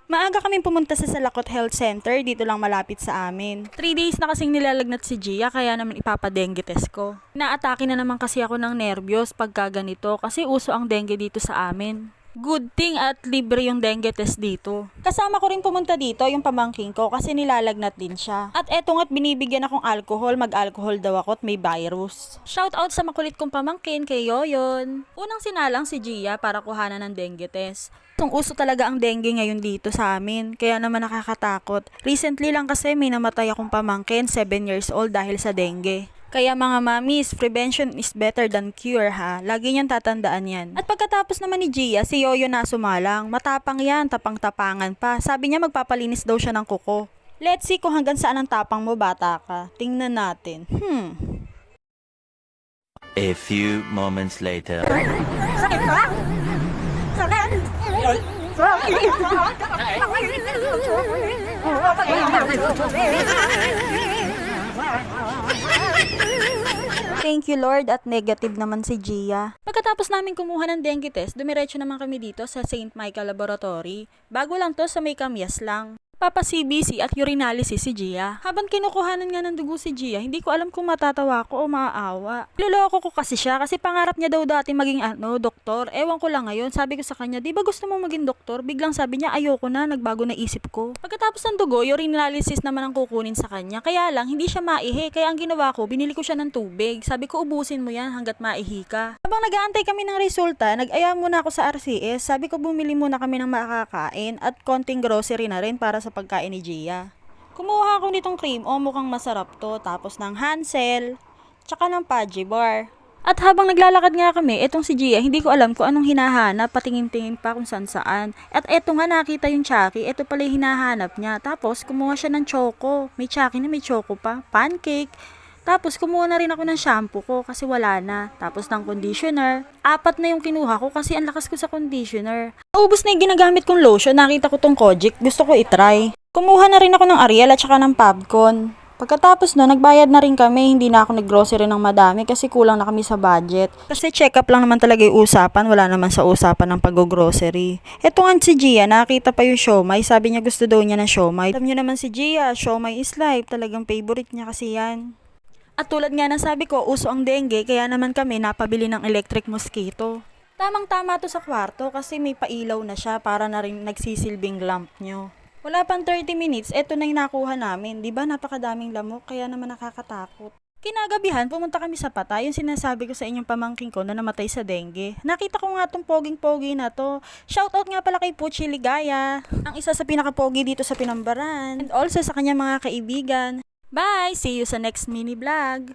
Maaga kaming pumunta sa Salakot Health Center, dito lang malapit sa amin. 3 days na kasing nilalagnat si Gia, kaya naman ipapadengue test ko. Naatake na naman kasi ako ng nerbiyos pagka ganito kasi uso ang dengue dito sa amin. Good thing at libre yung dengue test dito. Kasama ko rin pumunta dito yung pamangking ko kasi nilalagnat din siya. At eto nga't binibigyan akong alcohol, mag-alcohol daw ako at may virus. Shout out sa makulit kong pamangkin kay Yoyon. Unang sinalang si Gia para kuhanan ng dengue test. Uso talaga ang dengue ngayon dito sa amin, kaya naman nakakatakot. Recently lang kasi may namatay akong pamangkin, 7 years old dahil sa dengue. Kaya mga mamis, prevention is better than cure ha. Lagi niyang tatandaan yan. At pagkatapos naman ni Gia, si Yoyo na sumalang. Matapang yan, tapang-tapangan pa. Sabi niya magpapalinis daw siya ng kuko. Let's see kung hanggang saan ang tapang mo, bata ka. Tingnan natin. A few moments later. Thank you Lord at negative naman si Gia. Pagkatapos namin kumuha ng dengue test, dumiretso naman kami dito sa St. Michael Laboratory. Bago lang to, sa may Kamyas lang. Papa CBC at urinalysis si Gia. Habang kinukuhanan nga ng dugo si Gia, hindi ko alam kung matatawa ko o maaawa. Luloko ko kasi siya kasi pangarap niya daw dati maging doktor. Ewan ko lang ngayon, sabi ko sa kanya, di ba gusto mo maging doktor? Biglang sabi niya, ayoko na, nagbago na isip ko. Pagkatapos ng dugo, urinalysis naman ang kukunin sa kanya. Kaya lang, hindi siya maihi. Kaya ang ginawa ko, binili ko siya ng tubig. Sabi ko, ubusin mo yan hanggat maihi ka. Habang nag-aantay kami ng resulta, nag-aya muna ako sa RCS. Sabi ko, bumili muna kami ng makakain at konting grocery na rin para sa pagkain ni Gia. Kumuha ako nitong cream o mukhang masarap to, tapos ng Hansel, tsaka ng Pudgy Bar. At habang naglalakad nga kami, etong si Gia, hindi ko alam kung anong hinahanap, patingin-tingin pa kung saan. At eto nga nakita yung Chucky, eto pala yung hinahanap niya. Tapos kumuha siya ng choco, may Chucky na may choco pa, pancake. Tapos kumuha na rin ako ng shampoo ko kasi wala na. Tapos ng conditioner. 4 na yung kinuha ko kasi ang lakas ko sa conditioner. Naubos na yung ginagamit kong lotion, nakita ko tong Kojic, gusto ko itry. Kumuha na rin ako ng Ariel at saka ng Pabcon. Pagkatapos no, nagbayad na rin kami, hindi na ako naggrocery ng madami kasi kulang na kami sa budget. Kasi check-up lang naman talaga yung usapan, wala naman sa usapan ng pag-grocery. Eto nga si Gia, nakita pa yung siomay, sabi niya gusto daw niya ng siomay. Alam niyo naman si Gia, siomay is life, talagang favorite niya kasi yan. At tulad nga ng sabi ko, uso ang dengue, kaya naman kami napabili ng electric mosquito. Tamang-tama to sa kwarto kasi may pailaw na siya para na rin nagsisilbing lamp nyo. Wala pang 30 minutes, eto na yung nakuha namin. Diba napakadaming lamok, kaya naman nakakatakot. Kinagabihan, pumunta kami sa Patay, yung sinasabi ko sa inyong pamangking ko na namatay sa dengue. Nakita ko nga tong poging-pogi na to. Shoutout nga pala kay Puchi Ligaya, ang isa sa pinaka-pogi dito sa Pinambaran. And also sa kanyang mga kaibigan. Bye! See you sa next mini vlog!